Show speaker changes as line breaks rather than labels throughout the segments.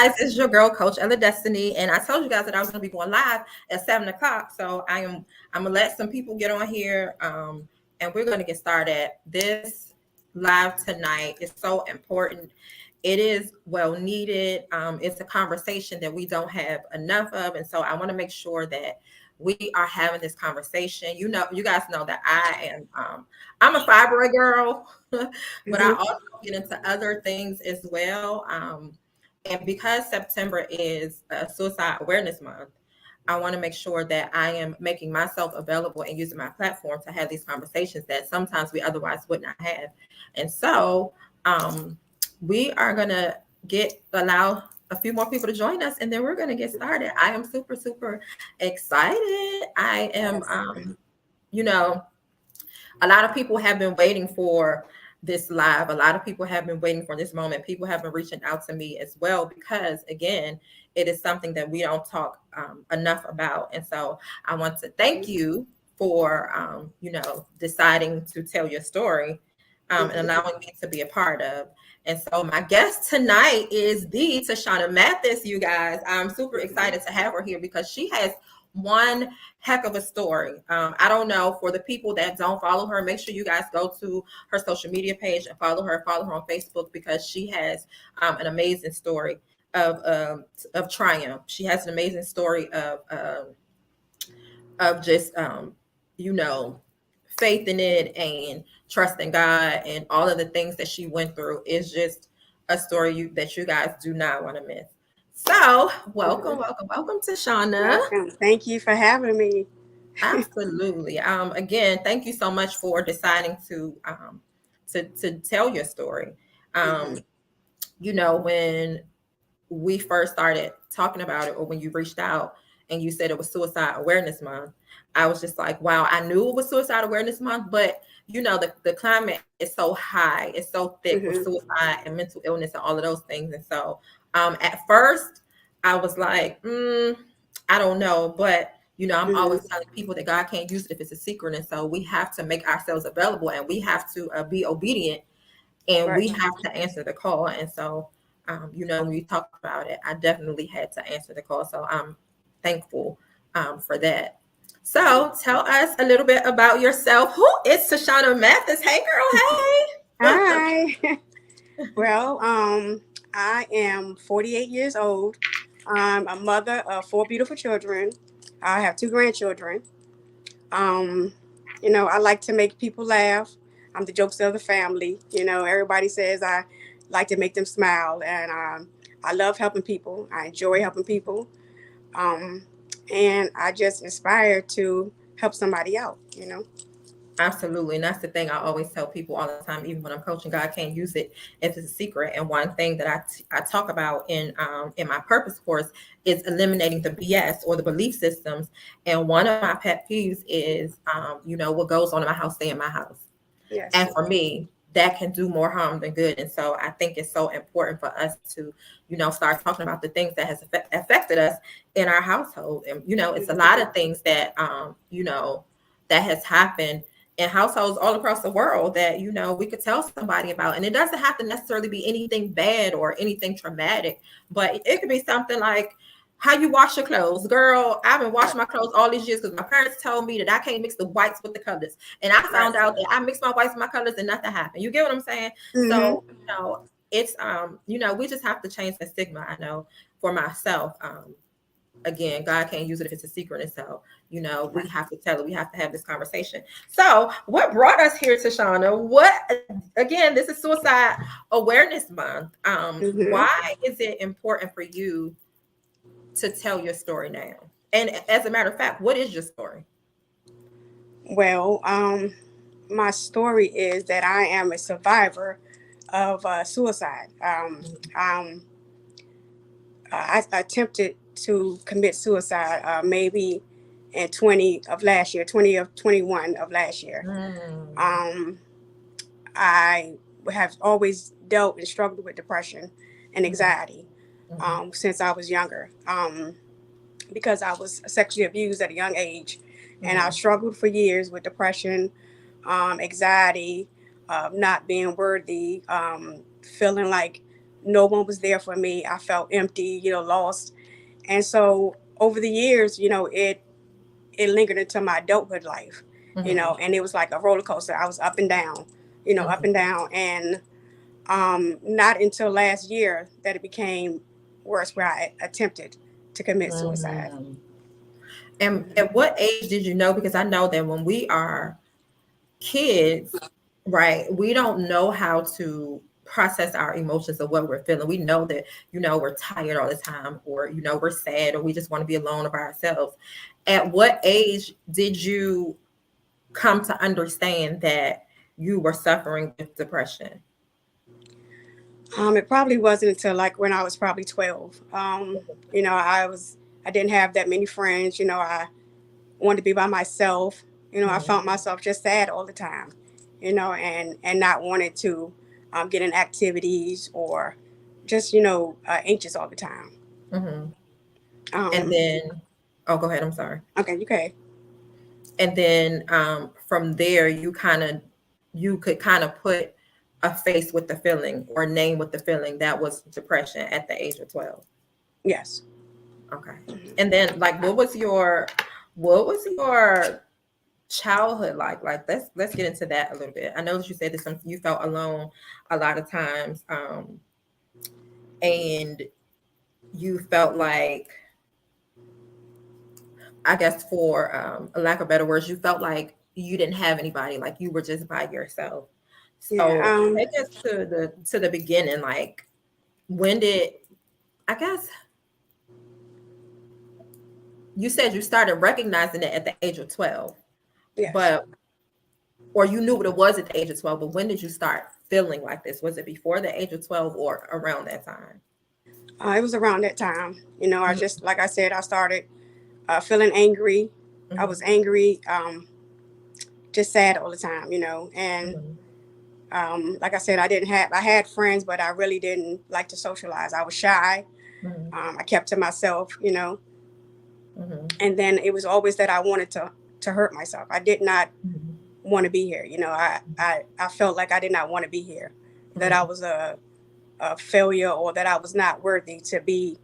guys, it's your girl, Coach Ella Destiny, and I told you guys that I was going to be going live at 7 o'clock. So I'm gonna let some people get on here, and we're going to get started. This live tonight is so important. It is well needed. It's a conversation that we don't have enough of, and so I want to make sure that we are having this conversation. You guys know that I'm a fibroid girl, but I
Mhm.
also get into other things as well. And because September is Suicide Awareness Month, I want to make sure that I am making myself available and using my platform to have these conversations that sometimes we otherwise would not have. And so um, we are going to allow a few more people to join us, and then we're going to get started. I am super, super excited. I am,
Yes.
you know, a lot of people have been waiting for this live. A lot of people have been waiting for this moment. People have been reaching out to me as well because, again, it is something that we don't talk enough about. And so I want to thank you for, deciding to tell your story and
Mhm.
allowing me to be a part of. And so my guest tonight is the Tashona Mathis, you guys. I'm super excited to have her here because she has one heck of a story. I don't know, for the people that don't follow her, make sure you guys go to her social media page and follow her on Facebook because she has an amazing story of triumph. She has an amazing story of just faith in it and trusting God, and all of the things that she went through is just a story that you guys do not want to miss. So welcome,
Mhm.
welcome, welcome to Shauna.
Welcome. Thank you for having me.
Absolutely. Again, thank you so much for deciding to tell your story.
Mhm.
Um, when we first started talking about it, or when you reached out and you said it was Suicide Awareness Month, I was just like, wow, I knew it was Suicide Awareness Month, but the climate is so high, it's so thick with
Mhm.
suicide and mental illness and all of those things. And so at first I was like, I don't know, but I'm always
Mhm.
telling people that God can't use it if it's a secret. And so we have to make ourselves available, and we have to be obedient, and we
Right.
have to answer the call. And so, when you talked about it, I definitely had to answer the call. So I'm thankful for that. So tell us a little bit about yourself. Who is Tashona Mathis? Hey, girl. Hey.
Hi. Well, I am 48 years old. I'm a mother of four beautiful children. I have two grandchildren. Um, I like to make people laugh. I'm the jokester of the family. Everybody says I like to make them smile, and I love helping people. I enjoy helping people, um, and I just aspire to help somebody out.
Absolutely. And that's the thing I always tell people all the time, even when I'm coaching. God can't use it if it's a secret. And one thing that I talk about in my purpose course is eliminating the BS, or the belief systems. And one of my pet peeves is, what goes on in my house, stay in my house.
Yes.
And for me, that can do more harm than good. And so I think it's so important for us to, start talking about the things that has affected us in our household. And, it's a lot of things that, that has happened in households all across the world that, we could tell somebody about. And it doesn't have to necessarily be anything bad or anything traumatic, but it could be something like, how you wash your clothes. Girl, I've been
Right.
washing my clothes all these years because my parents told me that I can't mix the whites with the colors. And I
Right.
found out that I mixed my whites with my colors and nothing happened. You get what I'm saying?
Mm-hmm.
So, it's we just have to change the stigma. I know for myself, again, God can't use it if it's a secret. And so, we
Right.
have to tell it. We have to have this conversation. So, what brought us here, Tashona? Again, this is Suicide Awareness Month.
Mm-hmm.
Why is it important for you to tell your story now? And as a matter of fact, what is your story?
Well, my story is that I am a survivor of suicide. I attempted to commit suicide maybe in 20 of 21 of last year.
Mm,
Um, I have always dealt and struggled with depression and
mhm,
anxiety
mhm,
since I was younger, because I was sexually abused at a young age, and I
mhm,
struggled for years with depression, anxiety, not being worthy, feeling like no one was there for me. I felt empty, lost. And so over the years, it lingered into my adulthood life,
Mm-hmm.
and it was like a roller coaster. I was up and down, up and
Mm-hmm.
down. And not until last year that it became worse, where I attempted to commit suicide.
Mm-hmm. And at what age did you know? Because I know that when we are kids, right, we don't know how to process our emotions of what we're feeling. We know that, we're tired all the time, or, we're sad, or we just want to be alone by ourselves. At what age did you come to understand that you were suffering with depression?
It probably wasn't until like when I was probably 12. I didn't have that many friends. I wanted to be by myself. I
Mm-hmm.
found myself just sad all the time, and not wanted to get in activities, or just, anxious all the time.
Mm-hmm. And
Um,
then, oh, go ahead. I'm sorry.
okay, okay.
And then from there, you could kind of put a face with the feeling, or a name with the feeling, that was depression at the age of 12.
Yes.
Okay. And then, like, what was your childhood like? Like, let's get into that a little bit. I know that you said that you felt alone a lot of times, and you felt like, I guess, for a lack of better words, you felt like you didn't have anybody, like you were just by yourself.
Yeah.
So take us to the beginning. Like, when did, I guess, you said you started recognizing it at the age of 12,
Yes.
but, or you knew what it was at the age of 12, but when did you start feeling like this? Was it before the age of 12 or around that time?
It was around that time. I
Mm-hmm.
just, like I said, I started feeling angry. I was angry, just sad all the time. And
Mm-hmm.
like I said, I had friends, but I really didn't like to socialize. I was shy.
Mm-hmm.
I kept to myself,
Mm-hmm.
and then it was always that I wanted to hurt myself. I did not
Mm-hmm.
want to be here. I felt like I did not want to be here, that I
Mm-hmm.
was a failure, or that I was not worthy to be,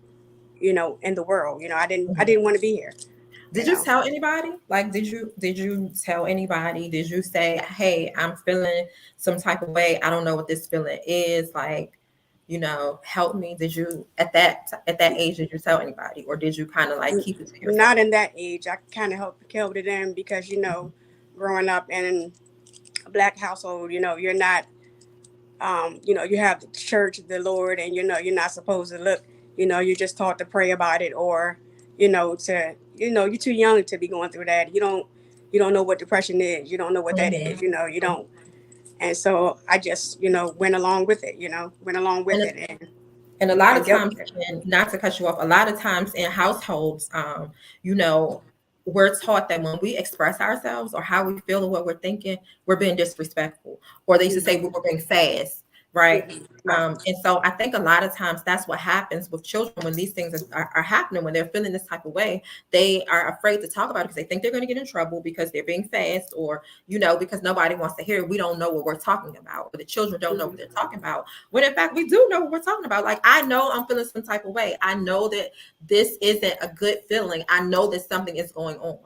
in the world. I
Mm-hmm.
didn't want to be here, you
Did you
know.
tell anybody? Like, did you tell anybody? Did you say, "Hey, I'm feeling some type of way. I don't know what this feeling is. Like, help me." Did you, at that age, did you tell anybody, or did you kind of like keep it to yourself?
Not in that age. I kind of held it in because, growing up in a black household, you're not, you have the church, the Lord, and you're not supposed to look. You're just taught to pray about it, or you're too young to be going through that. You don't know what depression is. You don't know what that is.
Mm-hmm.
You don't. And so I just, went along with it. Went along with
And
it,
and a lot of
and dealt
times,
with it.
and not to cut you off, a lot of times in households, you know we're taught that when we express ourselves or how we feel or what we're thinking, we're being disrespectful, or they used to say
Mhm.
we were being fast, right?
Mhm. Right.
And so I think a lot of times that's what happens with children when these things are happening, when they're feeling this type of way. They are afraid to talk about it because they think they're going to get in trouble because they're being fast, or because nobody wants to hear it. We don't know what we're talking about, or the children don't know what
Mhm.
they're talking about, when in fact we do know what we're talking about. Like, I know I'm feeling some type of way. I know that this isn't a good feeling. I know that something is going on.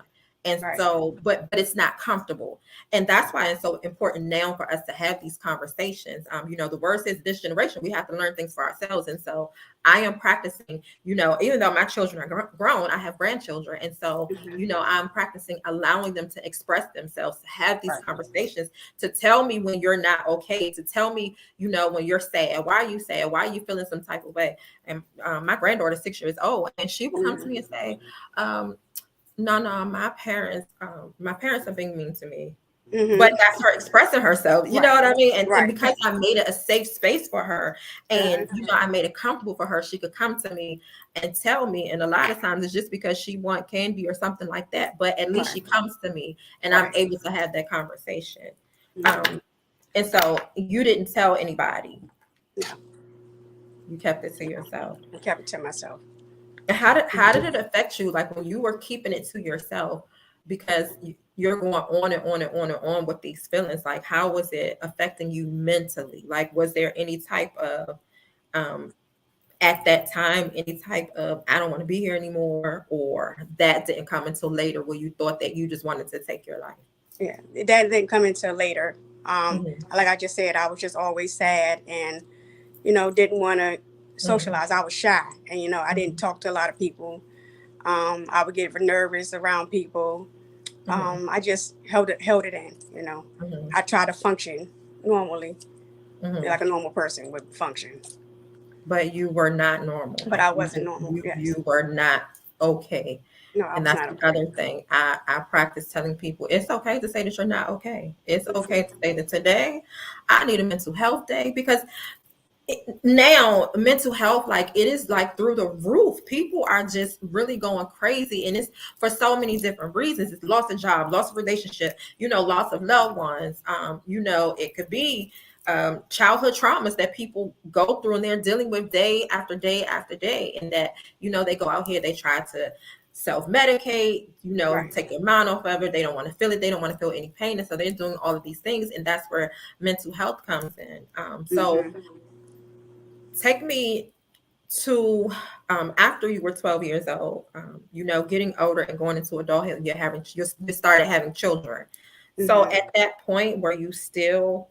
And
Right.
so, but it's not comfortable. And that's why it's so important now for us to have these conversations. The word says this generation, we have to learn things for ourselves. And so I am practicing, even though my children are grown, I have grandchildren. And so,
Mhm.
I'm practicing allowing them to express themselves, to have these
Right.
conversations, to tell me when you're not okay, to tell me, when you're sad. Why are you sad? Why are you feeling some type of way? And my granddaughter's 6 years old, and she will come to me
Mhm.
and say, no, no, my parents are being mean to me. But
Mhm.
that's her expressing herself. You know
Right.
what I mean? And
Right.
because I made it a safe space for her, and
Uh-huh.
I made it comfortable for her, she could come to me and tell me. And a lot of times it's just because she want candy or something like that. But at least
Right.
she comes to me, and I'm
Right.
able to have that conversation.
Mhm.
Um, and so you didn't tell anybody.
No,
You kept it to yourself.
I kept it to myself.
And how did it affect you, like when you were keeping it to yourself, because you're going on and on and on and on with these feelings? Like, how was it affecting you mentally? Like, was there any type of um, at that time any type of I don't want to be here anymore, or that didn't come until later where you thought that you just wanted to take your life?
Yeah, that didn't come until later.
Mm-hmm.
Like I just said, I was just always sad and, didn't want to
Mm-hmm.
socialize. I was shy and, I didn't talk to a lot of people. I would get nervous around people.
Mm-hmm.
I just held it in.
Mm-hmm.
I try to function normally,
Mm-hmm.
like a normal person would function,
But you were not normal.
but
Like
I
you
wasn't
just
normal.
you
Yes.
were not okay.
No, I
And
was
that's
not
the
okay.
other thing. I practice telling people it's okay to say that you're not okay. It's okay
Mhm.
to say that today I need a mental health day, because now mental health, like it is like through the roof. People are just really going crazy, and it's for so many different reasons. It's loss of job, loss of relationship, loss of loved ones. It could be childhood traumas that people go through and they're dealing with day after day after day, and that they go out here, they try to self-medicate,
Right.
take their mind off of it. They don't want to feel it, they don't want to feel any pain, and so they're doing all of these things, and that's where mental health comes in. So
Hmm.
take me to after you were 12 years old, getting older and going into adulthood, you started having children. So
Hmm.
at that point, were you still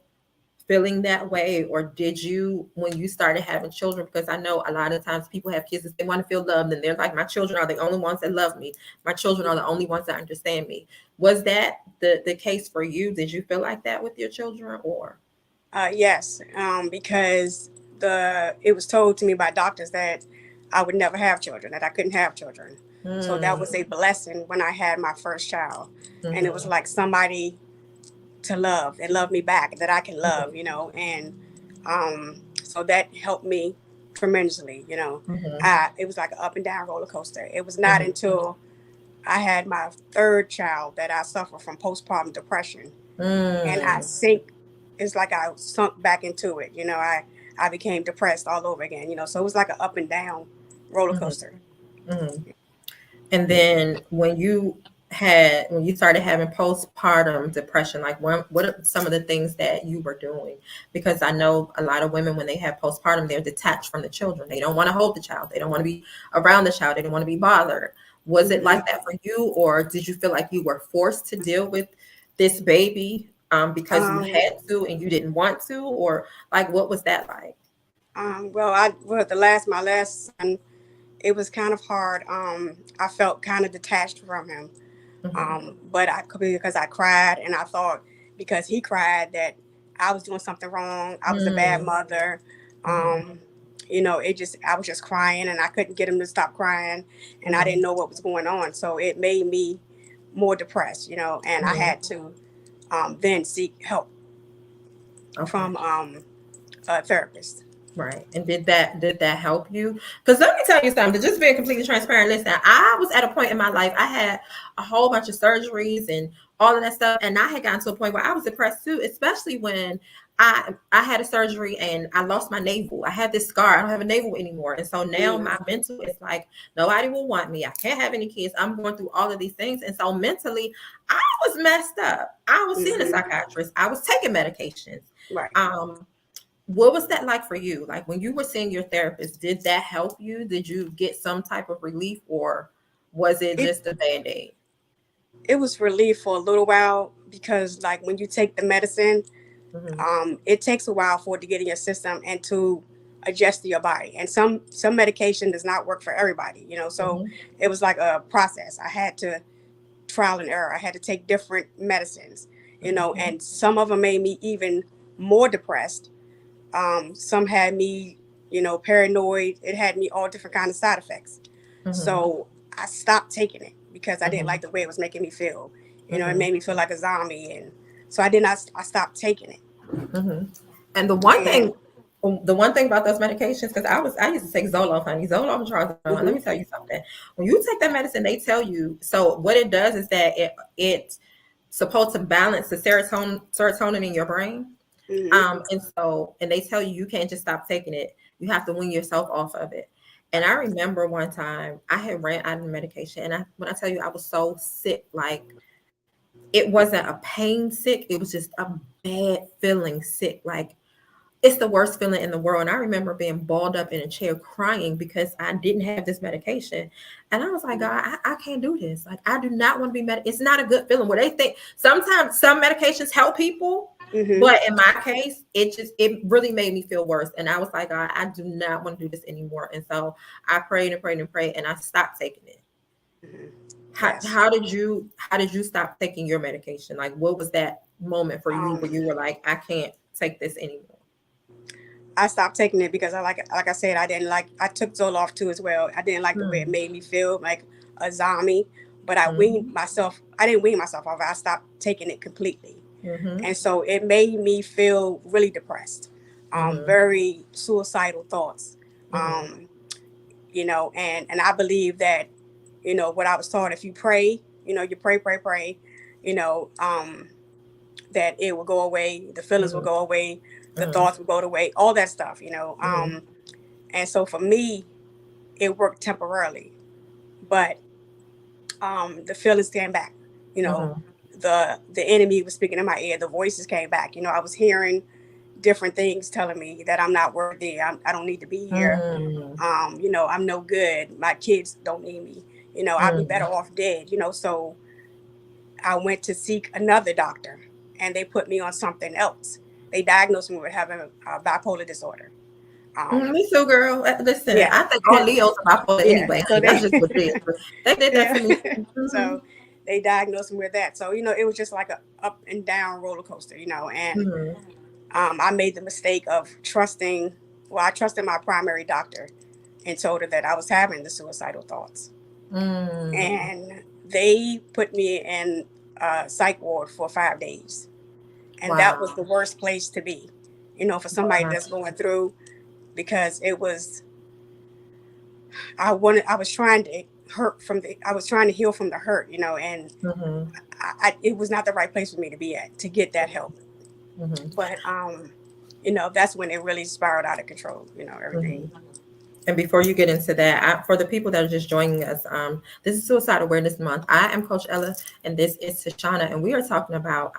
feeling that way, or did you when you started having children? Because I know a lot of times people have kids and they want to feel loved, and they're like, my children are the only ones that love me, my children are the only ones that understand me. Was that the case for you? Did you feel like that with your children, or?
Yes, because it was told to me by doctors that I would never have children, that I couldn't have children. So that was a
Mm,
blessing when I had my first child, and it was
mm-hmm,
like somebody to love and love me back that I can love,
mm-hmm,
and so that helped me tremendously.
mm-hmm,
It was like an up and down roller coaster. It was not
mm-hmm,
until I had my third child that I suffered from postpartum depression, and I
mm,
sink. It's like I sunk back into it. I became depressed all over again. So it was like an up and down roller
mm-hmm,
coaster.
mm-hmm. And then when you started having postpartum depression, like what are some of the things that you were doing? Because I know a lot of women, when they have postpartum, they're detached from the children. They don't want to hold the child. They don't want to be around the child. They don't want to be bothered. Was it like
Hmm.
that for you, or did you feel like you were forced to deal with this baby because you
Um,
had to and you didn't want to, or like what was that like?
well, my last son, it was kind of hard. I felt kind of detached from him.
Mm-hmm,
But I could be because I cried and I thought because he cried that I was doing something wrong. I was a bad mother.
mm-hmm,
Um, I was just crying and I couldn't get him to stop crying, and I
mm-hmm,
didn't know what was going on. So it made me more depressed, and I
mm-hmm.
had to then seek help
Okay.
from a therapist.
Right. And did that help you? Because let me tell you something, just being completely transparent. Listen, I was at a point in my life, I had a whole bunch of surgeries and all of that stuff. And I had gotten to a point where I was depressed too, especially when I had a surgery and I lost my navel. I had this scar. I don't have a navel anymore. And so now
Mm,
my mental is like, nobody will want me. I can't have any kids. I'm going through all of these things. And so mentally, I was messed up. I was seeing a
hmm.
psychiatrist. I was taking medications.
Right.
Um, what was that like for you? Like when you were seeing your therapist, did that help you? Did you get some type of relief, or was it
It
just a band-aid?
it was relief for a little while because like when you take the medicine,
Mm-hmm,
it takes a while for it to get in your system and to adjust to your body. And some medication does not work for everybody, So
mm-hmm,
it was like a process. I had to trial and error. I had to take different medicines,
mm-hmm,
and some of them made me even more depressed. Some had me, paranoid. It had me all different kind of side effects.
mm-hmm,
So I stopped taking it because I didn't
mm-hmm,
like the way it was making me feel. It
mm-hmm,
made me feel like a zombie, and so I did not. I stopped taking it.
mm-hmm. And the one thing about those medications, because I used to take Zoloft, honey, Zoloft and Trazodone. Let
Hmm.
me tell you something. When you take that medicine, they tell you. So what it does is that it's supposed to balance the serotonin in your brain.
Hmm.
And they tell you can't just stop taking it. You have to wean yourself off of it. And I remember one time I had ran out of medication, and when I tell you I was so sick, like it wasn't a pain sick, it was just a bad feeling sick. Like it's the worst feeling in the world. And I remember being balled up in a chair crying because I didn't have this medication. And I was like, God, I can't do this. Like, I do not want to be It's not a good feeling where they think sometimes some medications help people.
Mm-hmm.
But in my case, it really made me feel worse. And I was like, God, I do not want to do this anymore. And so I prayed and prayed and prayed, and I stopped taking it.
Mm-hmm.
How,
Yes.
how did you stop taking your medication? Like, what was that moment for you
Um,
where you were like, I can't take this anymore?
I stopped taking it because like I said, I didn't like. I took Zoloft too as well. I didn't like the way it
Mm,
made me feel like a zombie. But I weaned
mhm,
myself. I didn't wean myself off. I stopped taking it completely,
mhm,
and so it made me feel really depressed,
mhm,
very suicidal thoughts.
mhm,
Um, and I believe that, what I was taught, if you pray, you pray, you know, um, that it will go away, the feelings will
mhm,
go away, the
mhm,
thoughts will go away, all that stuff.
mhm,
And so for me, it worked temporarily, but the feelings came back. You know,
mhm,
the enemy was speaking in my ear. The voices came back. I was hearing different things telling me that I'm not worthy. I don't need to be here.
mhm,
I'm no good. My kids don't need me. I'd be better
mhm.
off dead. So I went to seek another doctor, and they put me on something else. They diagnosed me with having a bipolar disorder. Um,
Me too, girl. Listen,
yeah,
I think all Leos are bipolar
yeah.
anyway,
So
honey. That's
they,
just what it is. But they did that
yeah.
for me too.
So they diagnosed me with that. So it was just like a up and down roller coaster. And
Mhm,
I made the mistake of trusting. Well, I trusted my primary doctor and told her that I was having the suicidal thoughts,
mm.
and they put me in a psych ward for 5 days, and that was
Wow.
the worst place to be, for somebody
Wow.
that's going through, because it was. I was trying to heal from the hurt, and
Mhm,
it was not the right place for me to be at to get that help.
mhm,
But that's when it really spiraled out of control. Everything.
mhm. And before you get into that, for the people that are just joining us, this is Suicide Awareness Month. I am Coach Ella, and this is Tashona, and we are talking about.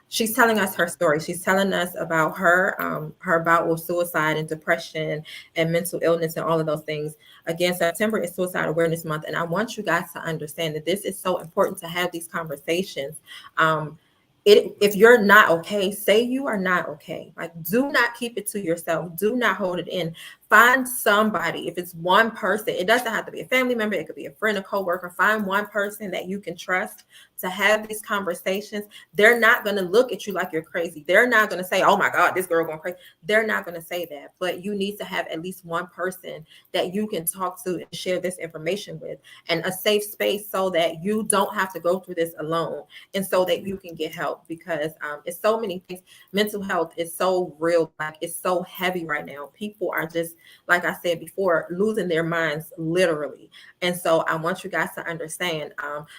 She's telling us her story. She's telling us about her bout with suicide and depression and mental illness and all of those things. Again, September is Suicide Awareness Month, and I want you guys to understand that this is so important to have these conversations. Um, if you're not okay, say you are not okay. Like, do not keep it to yourself. Do not hold it in. Find somebody. If it's one person, it doesn't have to be a family member, it could be a friend, a coworker. Find one person that you can trust to have these conversations. They're not going to look at you like you're crazy. They're not going to say, oh my God, this girl going crazy. They're not going to say that. But you need to have at least one person that you can talk to and share this information with, and a safe space so that you don't have to go through this alone, and so that you can get help, because it's so many things. Mental health is so real, like it's so heavy right now. People are just, like I said before, losing their minds literally. And so I want you guys to understand,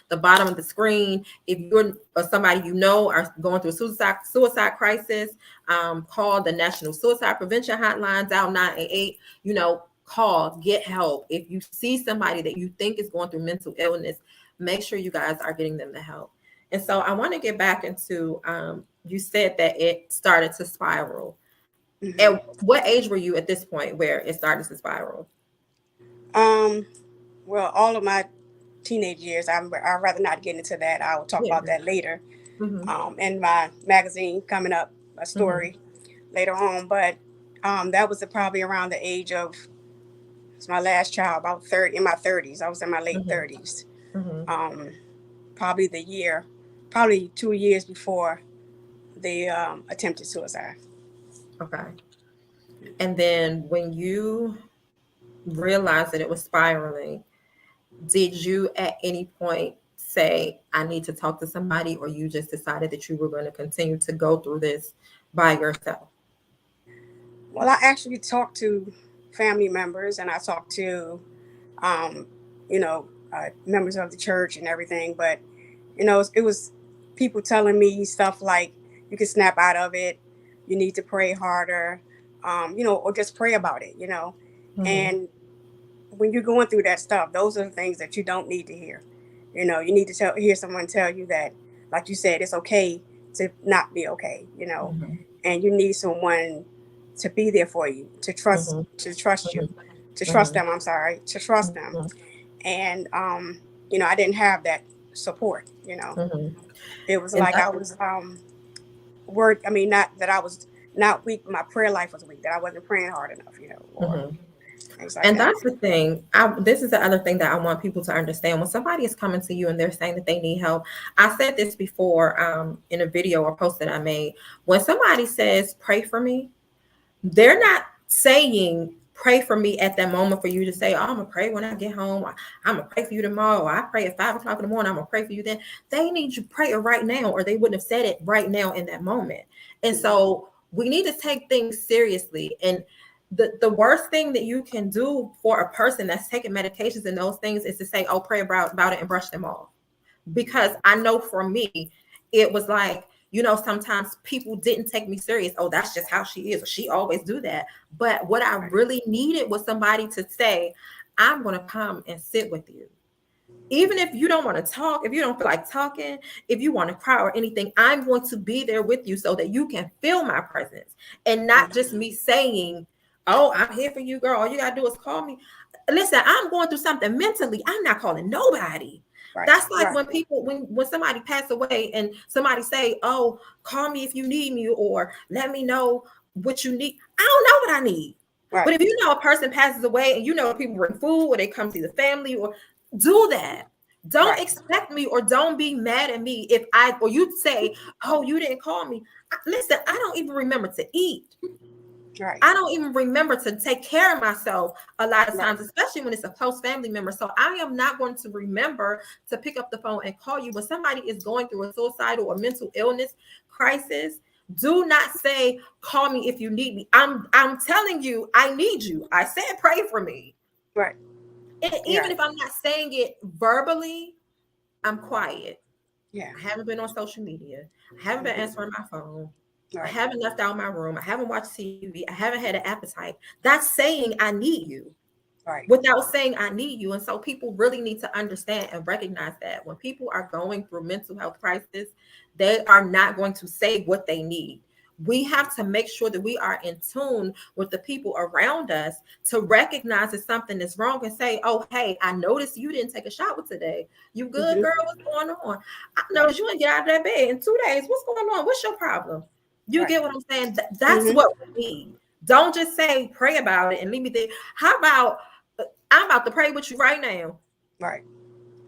the bottom of the screen, if you're or somebody you know are going through a suicide crisis, call the National Suicide Prevention Hotline, dial 988. Call, get help. If you see somebody that you think is going through mental illness, make sure you guys are getting them the help. And so I want to get back into, you said that it started to spiral.
Hmm.
At what age were you at this point where it started to spiral?
Um, well, all of my teenage years, I'd rather not get into that. I will talk
Yeah.
about that later.
Mm-hmm.
In my magazine coming up, a
Mm-hmm.
story later on. But that was probably around the age of, it's my last child, about 30, in my 30s. I was in my late
Mm-hmm.
30s.
Mm-hmm.
Um, probably 2 years before the attempted suicide.
Okay. And then when you realized that it was spiraling, did you at any point say, I need to talk to somebody, or you just decided that you were going to continue to go through this by yourself?
Well, I actually talked to family members, and I talked to, um, members of the church and everything. But, it was people telling me stuff like, you can snap out of it, you need to pray harder, or just pray about it.
Mm-hmm.
And when you're going through that stuff, those are the things that you don't need to hear. You need to hear someone tell you that, like you said, it's okay to not be okay.
Mm-hmm.
And you need someone to be there for you,
Mm-hmm.
to trust you, to trust
Mm-hmm.
them. I'm sorry, to trust them.
Mm-hmm.
And I didn't have that support.
Mm-hmm.
It was
And
like I
that's
was word. I mean, not that I was not weak. My prayer life was weak. That I wasn't praying hard enough. Or
mhm.
things like
And
that.
that's the thing. This is the other thing that I want people to understand. When somebody is coming to you and they're saying that they need help, I said this before in a video or post that I made. When somebody says, pray for me, they're not saying pray for me at that moment for you to say, oh, I'm gonna pray when I get home. I'm gonna pray for you tomorrow. Or I pray at 5 o'clock in the morning. I'm gonna pray for you then. They need you prayer right now, or they wouldn't have said it right now in that moment. And
Mhm.
so we need to take things seriously. And the worst thing that you can do for a person that's taking medications and those things is to say, oh, pray about it and brush them off. Because I know for me, it was like, sometimes people didn't take me serious. Oh, that's just how she is. She always do that. But what I
Right.
really needed was somebody to say, I'm going to come and sit with you. Even if you don't want to talk, if you don't feel like talking, if you want to cry or anything, I'm going to be there with you so that you can feel my presence and not
Mhm.
just me saying, oh, I'm here for you, girl. All you got to do is call me. Listen, I'm going through something mentally. I'm not calling nobody.
Right.
That's like
Right.
when people, when somebody passed away and somebody say, oh, call me if you need me or let me know what you need. I don't know what I need. But
Right.
if you know a person passes away and you know people bring food or they come see the family or do that. Don't
Right.
expect me or don't be mad at me if or you say, oh, you didn't call me. Listen, I don't even remember to eat.
Right.
I don't even remember to take care of myself a lot of
Right.
times, especially when it's a close family member. So I am not going to remember to pick up the phone and call you when somebody is going through a suicidal or mental illness crisis. Do not say, call me if you need me. I'm telling you, I need you. I said pray for me.
Right.
And
Yeah.
even if I'm not saying it verbally, I'm quiet.
Yeah.
I haven't been on social media. I haven't been
Mhm.
answering my phone. I
Right.
haven't left out my room. I haven't watched TV. I haven't had an appetite. That's saying I need you
Right.
without saying I need you. And so people really need to understand and recognize that when people are going through mental health crisis, they are not going to say what they need. We have to make sure that we are in tune with the people around us to recognize that something is wrong and say, oh, hey, I noticed you didn't take a shower today. You good,
Mhm.
girl? What's going on? I
Right.
noticed you didn't get out of that bed in 2 days. What's going on? What's your problem? You
Right.
get what I'm saying? That's
Mhm.
what we need. Don't just say, pray about it and leave me there. How about I'm about to pray with you right now.
Right.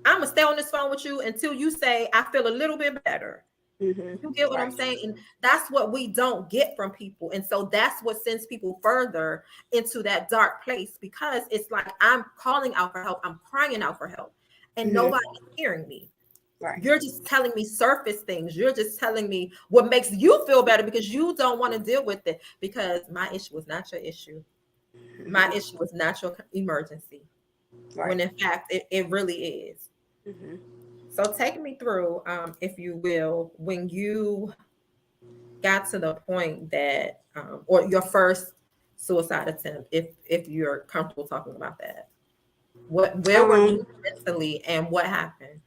I'm gonna stay on this phone with you until you say I feel a little bit better.
Mhm.
You get what I'm
Right.
saying? And that's what we don't get from people. And so that's what sends people further into that dark place because it's like I'm calling out for help, I'm crying out for help, and
Mhm.
nobody's hearing me.
Right.
You're just telling me surface things. You're just telling me what makes you feel better because you don't want to deal with it. Because my issue was not your issue. My
Mhm.
issue was not your emergency.
Right.
When in fact it really is.
Mhm.
So take me through, if you will, when you got to the point that, or your first suicide attempt, if you're comfortable talking about that. Where were you
Um.
mentally, and what happened?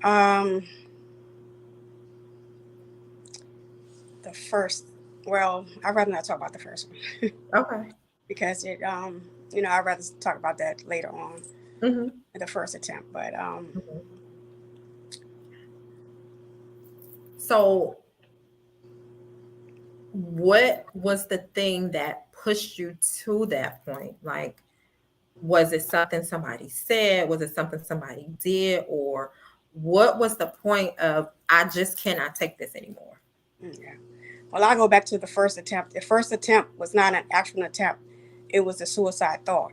Um. The first. Well, I'd rather not talk about the first one
Okay.
because it. I'd rather talk about that later on.
Hmm.
The first attempt, but
So, what was the thing that pushed you to that point? Like, was it something somebody said? Was it something somebody did? Or what was the point of, I just cannot take this anymore?
yeah. Well, I go back to the first attempt. The first attempt was not an actual attempt; it was a suicide thought.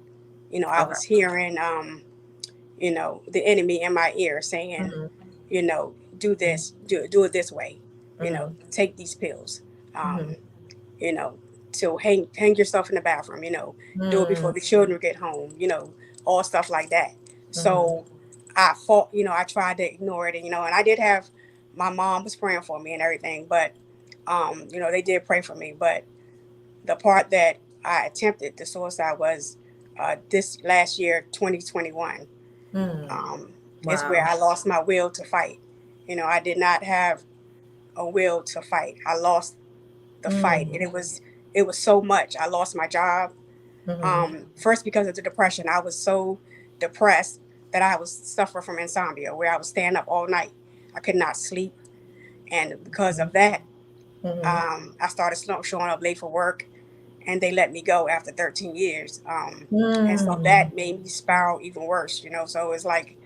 I
Okay.
was hearing, the enemy in my ear saying,
Hmm.
do this, do it this way,
Hmm.
take these pills,
Hmm.
um, you know, to hang yourself in the bathroom, do it before
Hmm.
the children get home, all stuff like that.
Hmm.
So I fought, I tried to ignore it, and I did have my mom was praying for me and everything, but they did pray for me. But the part that I attempted the suicide was this last year, 2021.
Hmm.
Um, it's where
Wow.
I lost my will to fight. I did not have a will to fight. I lost the fight,
Mm.
and it was it was so much. I lost my job.
Mm-hmm.
First because of the depression. I was so depressed that I was suffering from insomnia, where I was staying up all night. I could not sleep, and because of that,
Mm-hmm.
I started showing up late for work, and they let me go after 13 years. And so
Mm-hmm.
that made me spiral even worse, you know. So it's like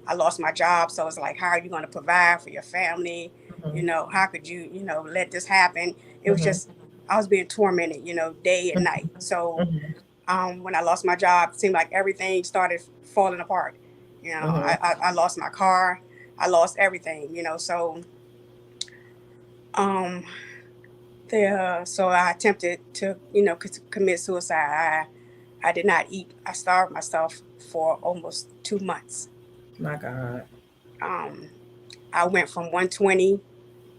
I lost my job. So it's like, how are you going to provide for your family? You know, how could you, you know, let this happen? It was
Mm-hmm.
just, I was being tormented, you know, day and night. So
Mm-hmm.
when I lost my job, it seemed like everything started falling apart. You know,
Mm-hmm.
I lost my car, I lost everything, you know. So um, so I attempted to, you know, commit suicide. I did not eat. I starved myself for almost 2 months.
My God.
Um, I went from 120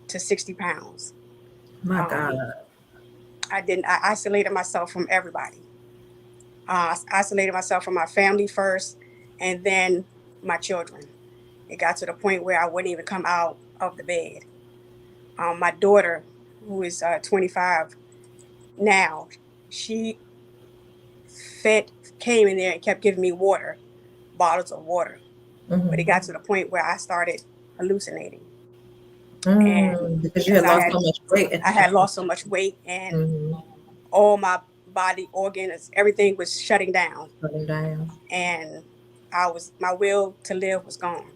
to 60 pounds.
My God.
Um, I isolated myself from everybody. I isolated myself from my family first, and then my children. It got to the point where I wouldn't even come out of the bed. My daughter, who is 25 now, she fed, came in there and kept giving me water, bottles of water. But it
Mm-hmm.
got to the point where I started hallucinating, and
Because you
because
had lost so much weight at
I
the
had
time.
lost so much weight, and
Mm-hmm.
all my body organs, everything was shutting down,
Putting down.
and my will to live was gone.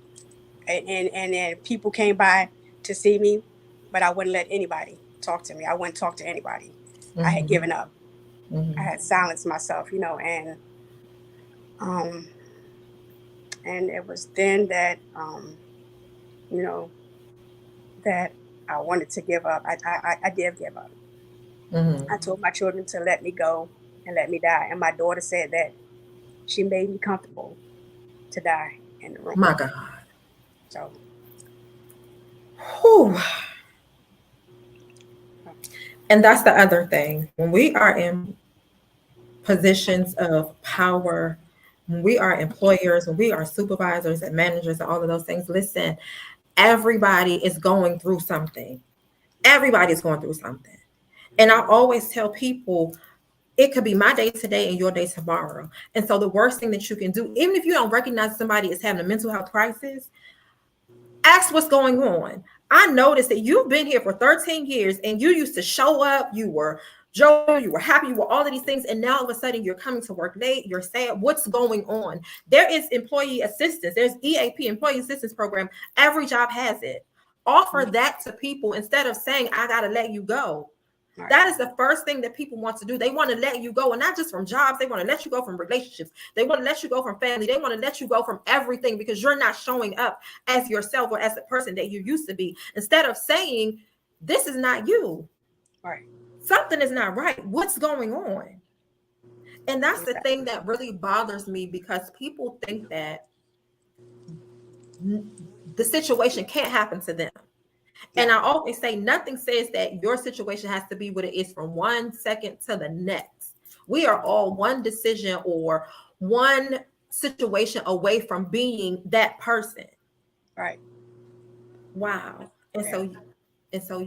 And then people came by to see me, but I wouldn't let anybody talk to me. I wouldn't talk to anybody. I had
Mm-hmm.
given up. I
Mm-hmm.
had silenced myself, you know, um, and it was then that you know, that I wanted to give up. I did give up.
Mm-hmm.
I told my children to let me go and let me die, and my daughter said that she made me comfortable to die in the room.
My God.
So
Whew. And that's the other thing. When we are in positions of power, when we are employers, when we are supervisors and managers and all of those things, listen, everybody is going through something. Everybody's going through something. And I always tell people it could be my day today and your day tomorrow. And so the worst thing that you can do, even if you don't recognize somebody is having a mental health crisis, ask what's going on. I noticed that you've been here for 13 years and you used to show up, you were joyful, you were happy, you were all of these things. And now all of a sudden you're coming to work late, you're sad. What's going on? There is employee assistance, there's EAP, employee assistance program. Every job has it. Offer that to people instead of saying, I got to let you go.
right,
That is the first thing that people want to do. They want to let you go, and not just from jobs. They want to let you go from relationships. They want to let you go from family. They want to let you go from everything because you're not showing up as yourself or as the person that you used to be. Instead of saying, this is not you.
right,
Something is not right. What's going on? And that's the thing
exactly,
that really bothers me because people think that the situation can't happen to them.
no,
And I always say nothing says that your situation has to be what it is from 1 second to the next. We are all one decision or one situation away from being that person.
right,
Wow. And
yeah.
so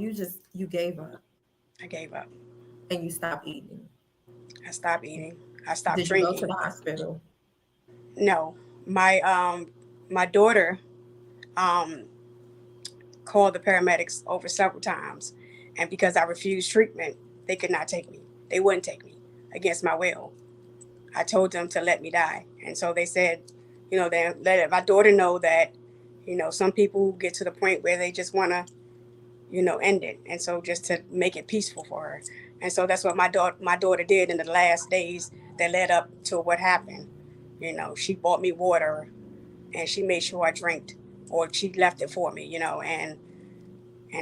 you gave up
I gave up.
and you stopped eating.
I stopped eating. I stopped
Did you go to
drinking.
the hospital?
No, my daughter um called the paramedics over several times, and because I refused treatment, they could not take me. They wouldn't take me against my will. I told them to let me die, and so they said, you know, they let my daughter know that, you know, some people get to the point where they just want to, you know, end it, and so just to make it peaceful for her. And so that's what my daughter did in the last days that led up to what happened. You know, she bought me water, and she made sure I drank, or she left it for me, you know, and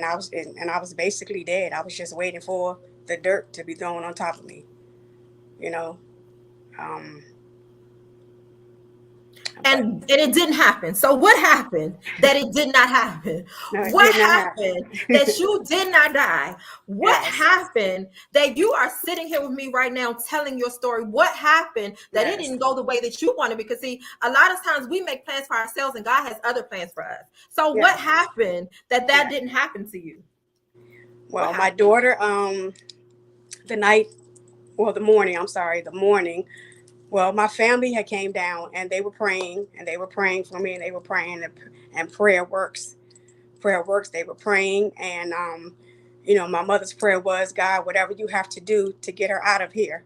I was basically dead. I was just waiting for the dirt to be thrown on top of me, you know. Um, but
And it didn't happen. So what happened that it did not happen?
no, it
What
did not
happened
happen.
that you did not die? What
Yes,
happened that you are sitting here with me right now telling your story? What happened that it
yes,
didn't go the way that you wanted? Because see, a lot of times we make plans for ourselves and God has other plans for us. So what
yes,
happened that
yes.
didn't happen to you? What
Well, my
happened?
daughter, the night, well, the morning, I'm sorry, the morning. Well, my family had came down and they were praying and they were praying for me and they were praying and prayer works. Prayer works. They were praying and, my mother's prayer was, God, whatever you have to do to get her out of here,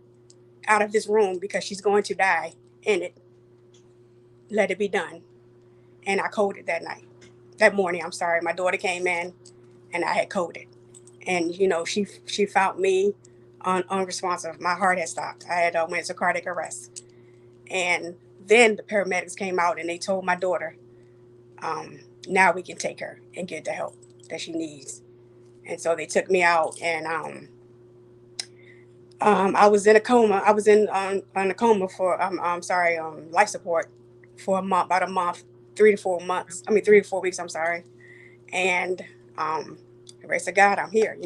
out of this room, because she's going to die in it, let it be done. And I coded that morning. I'm sorry. My daughter came in and I had coded. And, she found me unresponsive. My heart had stopped. I had went into cardiac arrest. And then the paramedics came out and they told my daughter, now we can take her and get the help that she needs. And so they took me out, and I was in a coma. I was in a coma for life support for a month, about a month, 3 to 4 months. I mean, 3 to 4 weeks. I'm sorry. And the grace of God, I'm here.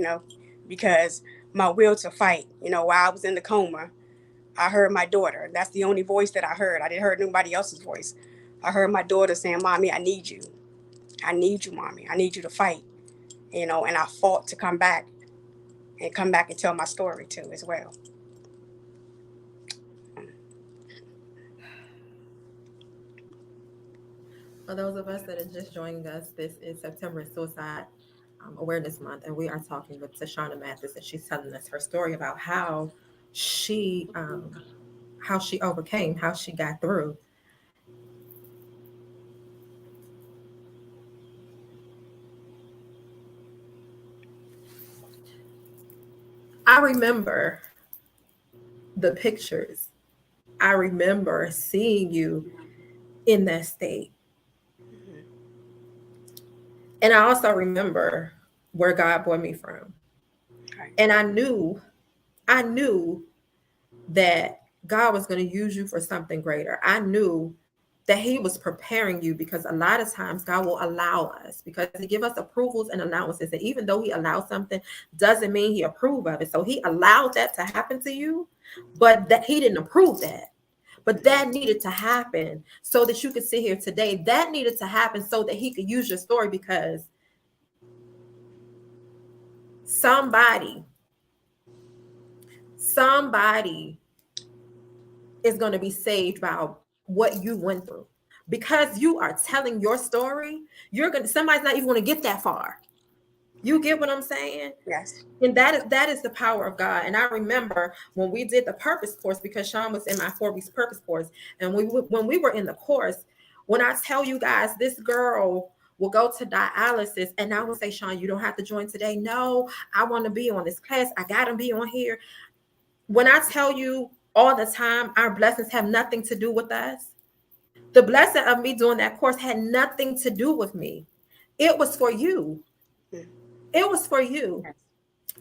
Because my will to fight. While I was in the coma, I heard my daughter. That's the only voice that I heard. I didn't hear nobody else's voice. I heard my daughter saying, "Mommy, I need you. I need you, mommy. I need you to fight." And I fought to come back and tell my story too as well.
For those of us that are just joining us, this is September Suicide Awareness Month, and we are talking with Tashona Mathis, and she's telling us her story about she how she overcame, how she got through. I remember the pictures. I remember seeing you in that state. And I also remember where God brought me from.
Right.
And I knew that God was going to use you for something greater. I knew that he was preparing you, because a lot of times God will allow us, because he give us approvals and allowances. And even though he allows something, doesn't mean he approve of it. So he allowed that to happen to you, but that he didn't approve that. But that needed to happen so that you could sit here today. That needed to happen so that he could use your story, because somebody somebody is going to be saved by what you went through, because you are telling your story. Somebody's not even going to get that far. You get what I'm saying?
Yes.
And that is the power of God. And I remember when we did the purpose course, because Sean was in my 4 weeks purpose course, and when we were in the course, when I tell you guys, this girl will go to dialysis, and I would say, Sean, you don't have to join today. No, I want to be on this class. I got to be on here. When I tell you all the time, our blessings have nothing to do with us. The blessing of me doing that course had nothing to do with me. It was for you. It was for you.
Yes.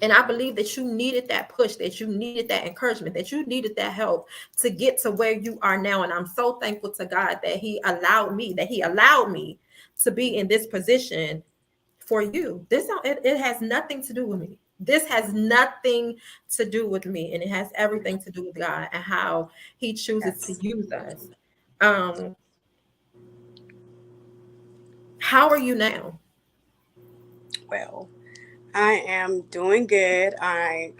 And I believe that you needed that push, that you needed that encouragement, that you needed that help to get to where you are now. And I'm so thankful to God that he allowed me to be in this position for you. It has nothing to do with me. This has nothing to do with me, and it has everything to do with God and how he chooses to
Yes.
use us. Um, how are you now?
Well, I am doing good. I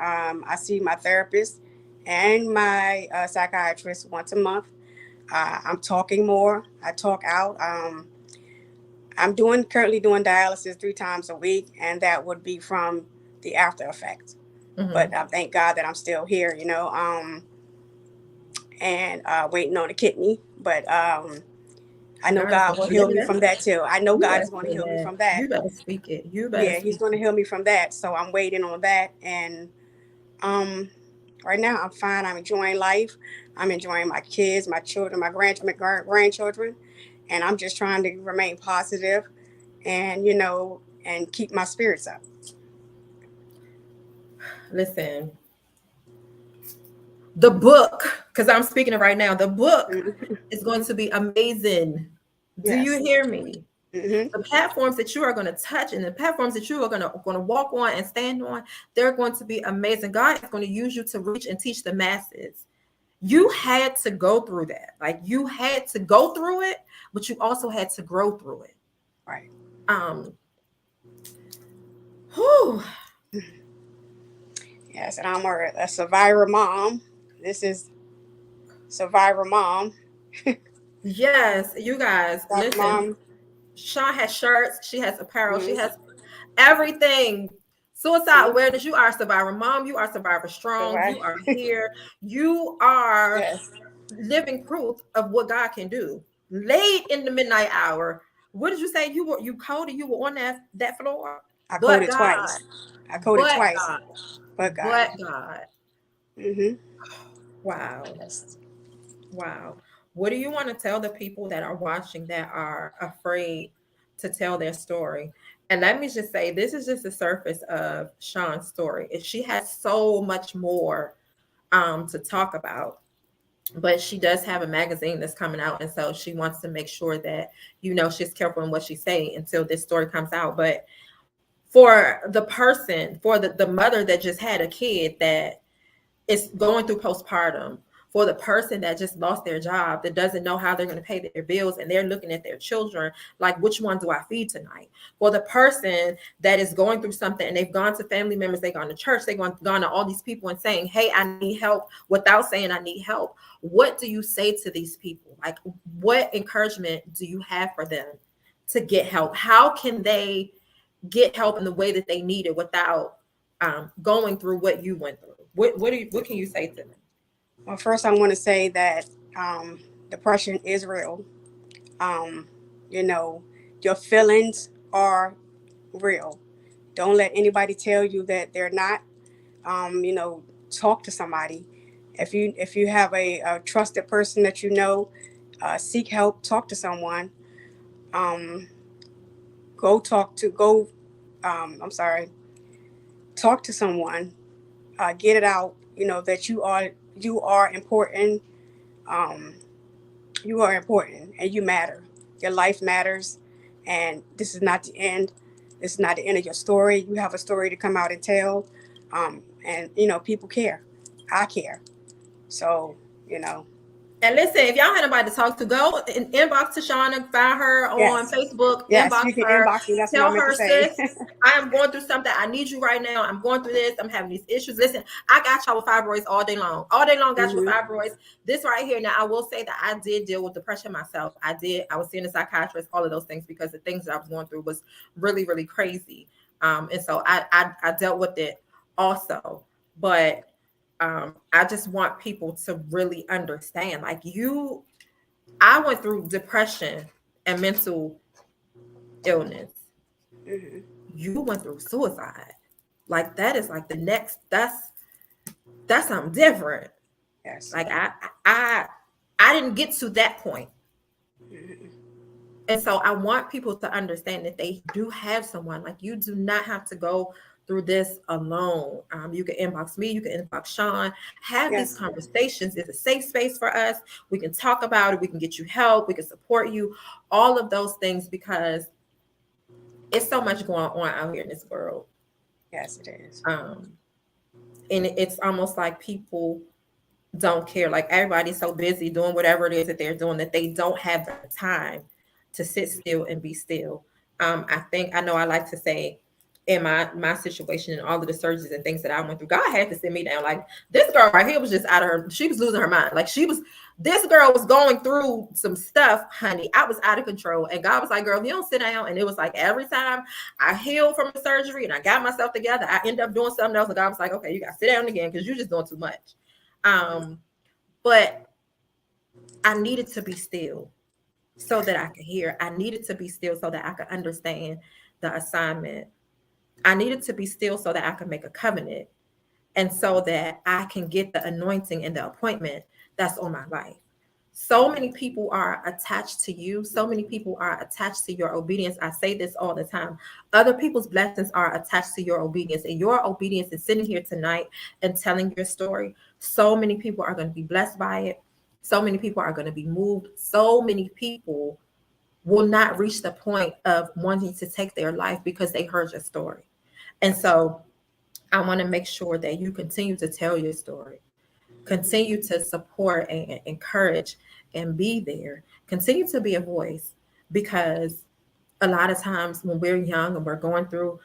see my therapist and my psychiatrist once a month. I'm talking more. I talk out. I'm currently doing dialysis 3 times a week, and that would be from the after effects.
Mm-hmm.
But thank God that I'm still here, and waiting on a kidney. But I know
God is
God
going
will
to
heal
deliver
me from
that.
that too. I know
You
God
better
is going to
say
heal me
that.
from that.
You better speak it. You better
Yeah, He's
speak
going to
it.
heal me from that. So I'm waiting on that. And um, right now I'm fine. I'm enjoying life. I'm enjoying my kids, my children, my grandchildren, and I'm just trying to remain positive and and keep my spirits up.
Listen, the book, because I'm speaking it right now, the book
Mhm.
is going to be amazing. Do you
Yes.
hear me?
Hmm.
The platforms that you are going to touch and the platforms that you are going to walk on and stand on, they're going to be amazing. God is going to use you to reach and teach the masses. You had to go through that. Like, you had to go through it, but you also had to grow through it.
Right.
Um, whew.
Yes, and I'm a survivor mom. This is survivor mom.
Yes, you guys,
Survivor
listen.
mom.
Sean has shirts, she has apparel, she
Mm-hmm.
has everything. Suicide
Mm-hmm.
awareness, you are survivor mom, you are survivor strong,
Survivor.
you are here, you are
Yes,
living proof of what God can do. Late in the midnight hour, what did you say? You coded, you were on that floor,
I
but
coded
God,
twice. I coded
but
twice,
God,
but God.
but God.
Mm-hmm.
Wow.
Yes.
Wow. What do you want to tell the people that are watching that are afraid to tell their story? And let me just say, this is just the surface of Sean's story. She has so much more to talk about, but she does have a magazine that's coming out. And so she wants to make sure that, she's careful in what she say until this story comes out. But for the person, for the mother that just had a kid that is going through postpartum, for the person that just lost their job, that doesn't know how they're going to pay their bills, and they're looking at their children like, which one do I feed tonight? For the person that is going through something and they've gone to family members, they've gone to church, they've gone to all these people and saying, hey, I need help, without saying I need help. What do you say to these people? Like, what encouragement do you have for them to get help? How can they get help in the way that they need it without going through what you went through? What can you say to them?
Well, first I want to say that um, depression is real. Um, you know, your feelings are real. Don't let anybody tell you that they're not. Talk to somebody. If you have a trusted person that you know, seek help. Talk to someone. Um, go talk to go. I'm sorry. Talk to someone. Get it out. You know that you are important. Um, you are important and you matter. Your life matters, and this is not the end. This is not the end of your story. You have a story to come out and tell, and people care. I care. So you know,
And listen, if y'all had nobody to talk to, go inbox Tashona, find her on
yes,
Facebook,
yes,
inbox
you can
her,
inbox me. That's what I
tell
meant to
her,
say.
sis, I am going through something. I need you right now. I'm going through this. I'm having these issues. Listen, I got y'all with fibroids all day long. All day long, got you with
Hmm.
fibroids. This right here. Now, I will say that I did deal with depression myself. I did. I was seeing a psychiatrist, all of those things, because the things that I was going through was really, really crazy. And so I dealt with it also. But I just want people to really understand, like, I went through depression and mental illness.
Hmm.
You went through suicide. Like, that is like the next, that's something different.
Yes.
Like, I I didn't get to that point.
Hmm.
And so I want people to understand that they do have someone. Like, you do not have to go through this alone. You can inbox me, you can inbox Sean, have these
Yes.
conversations. It's a safe space for us. We can talk about it, we can get you help, we can support you, all of those things, because it's so much going on out here in this world.
Yes, it is.
Um, and it's almost like people don't care. Like, everybody's so busy doing whatever it is that they're doing that they don't have the time to sit still and be still. I know I like to say, in my situation and all of the surgeries and things that I went through, God had to sit me down. Like, this girl right here was just out of her. She was losing her mind. Like, this girl was going through some stuff, honey. I was out of control, and God was like, "Girl, if you don't sit down." And it was like, every time I healed from the surgery and I got myself together, I ended up doing something else, and God was like, "Okay, you got to sit down again because you're just doing too much." Um, but I needed to be still so that I could hear. I needed to be still so that I could understand the assignment. I needed to be still so that I could make a covenant, and so that I can get the anointing and the appointment that's on my life. So many people are attached to you. So many people are attached to your obedience. I say this all the time. Other people's blessings are attached to your obedience, and your obedience is sitting here tonight and telling your story. So many people are going to be blessed by it. So many people are going to be moved. So many people will not reach the point of wanting to take their life because they heard your story. And
Yes.
so I want to make sure that you continue to tell your story,
Hmm.
continue to support and encourage and be there, continue to be a voice, because a lot of times when we're young and we're going through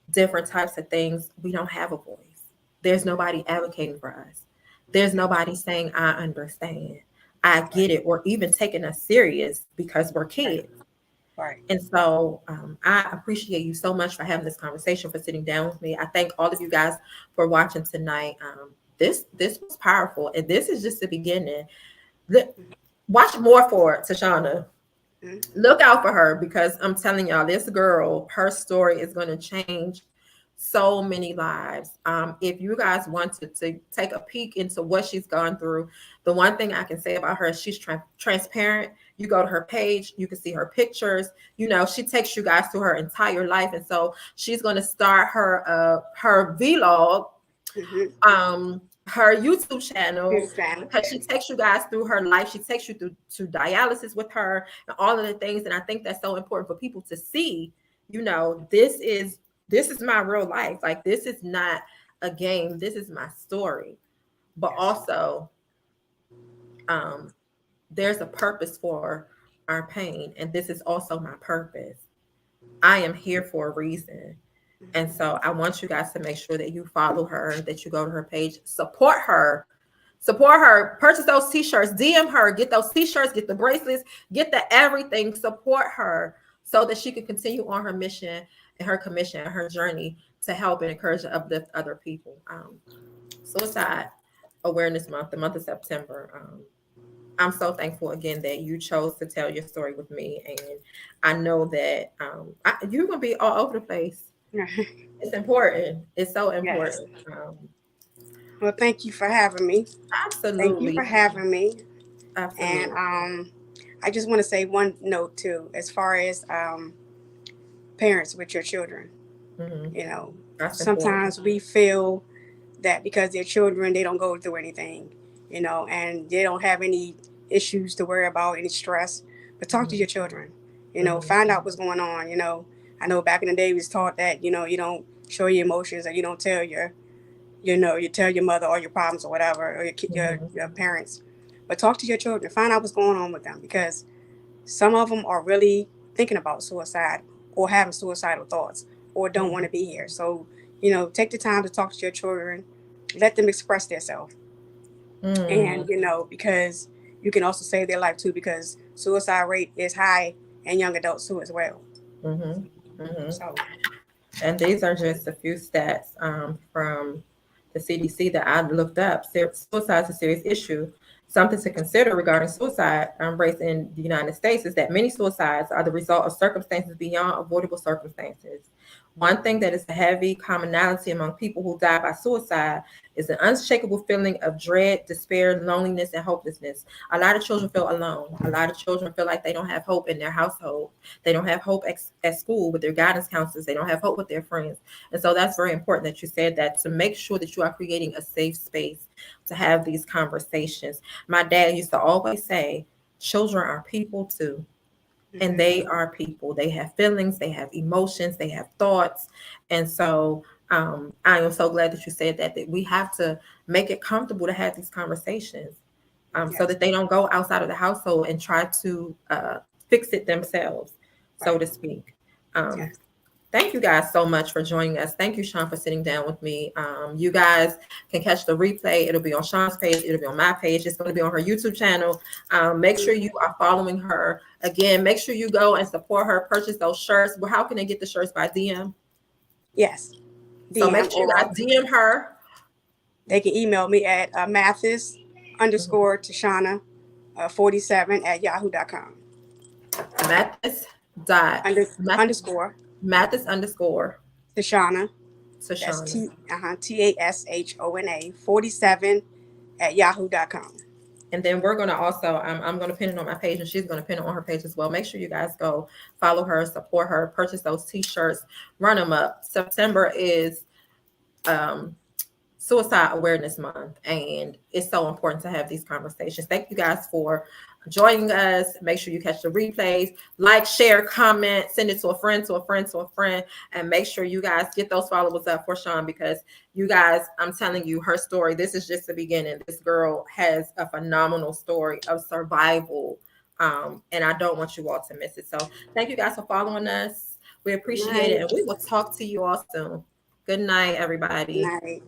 different types of things, we don't have a voice. There's nobody advocating for us. There's nobody saying, I understand, I
Right.
get it, or even taking us serious because we're
Right.
kids.
Right.
And so I appreciate you so much for having this conversation, for sitting down with me. I thank all of you guys for watching tonight. This was powerful, and this is just the beginning. Watch more for it, Tashona.
Mm-hmm.
Look out for her, because I'm telling y'all, this girl, her story is going to change so many lives. If you guys wanted to take a peek into what she's gone through, the one thing I can say about her is she's transparent. You go to her page, you can see her pictures. You know, she takes you guys through her entire life, and so she's going to start her vlog,
Mm-hmm.
her YouTube channel,
Here's Shannon.
because she takes you guys through her life. She takes you through to dialysis with her and all of the things. And I think that's so important for people to see. You know, this is my real life. Like, this is not a game. This is my story. But
Yes.
also, um, there's a purpose for our pain, and this is also my purpose. I am here for a reason. And
Mm-hmm.
so I want you guys to make sure that you follow her, that you go to her page, support her, purchase those t-shirts, DM her, get those t-shirts, get the bracelets, get the everything, support her so that she can continue on her mission and her commission and her journey to help and encourage and uplift other people. Suicide Awareness Month, the month of September. I'm so thankful again that you chose to tell your story with me, and I know that you're gonna be all over the place. It's important. It's so
Yes.
important.
Well, thank you for having me. Thank you for
Absolutely,
having me. And
absolutely.
I just want to say one note too, as far as parents with your children.
Hmm.
You know,
That's important.
sometimes we feel that because they're children, they don't go through anything, and they don't have any issues to worry about, any stress. But talk to
Hmm.
your children,
Hmm.
find out what's going on. I know back in the day we was taught that, you don't show your emotions, or you don't tell you tell your mother all your problems or whatever, or
Hmm.
your parents. But talk to your children, find out what's going on with them, because some of them are really thinking about suicide, or having suicidal thoughts, or don't want to be here. So, take the time to talk to your children, let them express themselves. And,
Hmm.
because you can also save their life too, because suicide rate is high in young adults too as well.
Hmm. Hmm.
So,
And these are just a few stats from the CDC that I looked up. Suicide is a serious issue. Something to consider regarding suicide rates in the United States is that many suicides are the result of circumstances beyond avoidable circumstances. One thing that is a heavy commonality among people who die by suicide is an unshakable feeling of dread, despair, loneliness, and hopelessness. A lot of children feel alone. A lot of children feel like they don't have hope in their household. They don't have hope at school with their guidance counselors. They don't have hope with their friends. And so that's very important that you said that, to make sure that you are creating a safe space to have these conversations. My dad used to always say, children are people too. And
mm-hmm.
they are people. They have feelings, they have emotions, they have thoughts. And so I am so glad that you said that we have to make it comfortable to have these conversations, so
Yes,
that they don't go outside of the household and try to fix it themselves, so
right.
to speak. Um,
Yes,
Thank you guys so much for joining us. Thank you, Sean, for sitting down with me. You guys can catch the replay. It'll be on Sean's page. It'll be on my page. It's going to be on her YouTube channel. Make sure you are following her. Again, make sure you go and support her. Purchase those shirts. Well, how can they get the shirts? By DM.
yes.
So make
DM,
sure you
or
guys DM her.
they can email me at Mathis
Mhm.
underscore Tashona 47 at yahoo.com.
Mathis dot Mathis,
Underscore
Mathis underscore
Tashona. That's
Tashona.
Tashona 47 at yahoo.com.
And then we're going to also, I'm going to pin it on my page, and she's going to pin it on her page as well. Make sure you guys go follow her, support her, purchase those t-shirts, run them up. September is um, Suicide Awareness Month, and it's so important to have these conversations. Thank you guys for joining us. Make sure you catch the replays, like, share, comment, send it to a friend, to a friend, to a friend, and make sure you guys get those followers up for Sean, because you guys, I'm telling you, her story, this is just the beginning. This girl has a phenomenal story of survival, and I don't want you all to miss it. So thank you guys for following us. We
Good
appreciate it,
night.
and we will talk to you all soon. Good night,
Good
everybody.
night.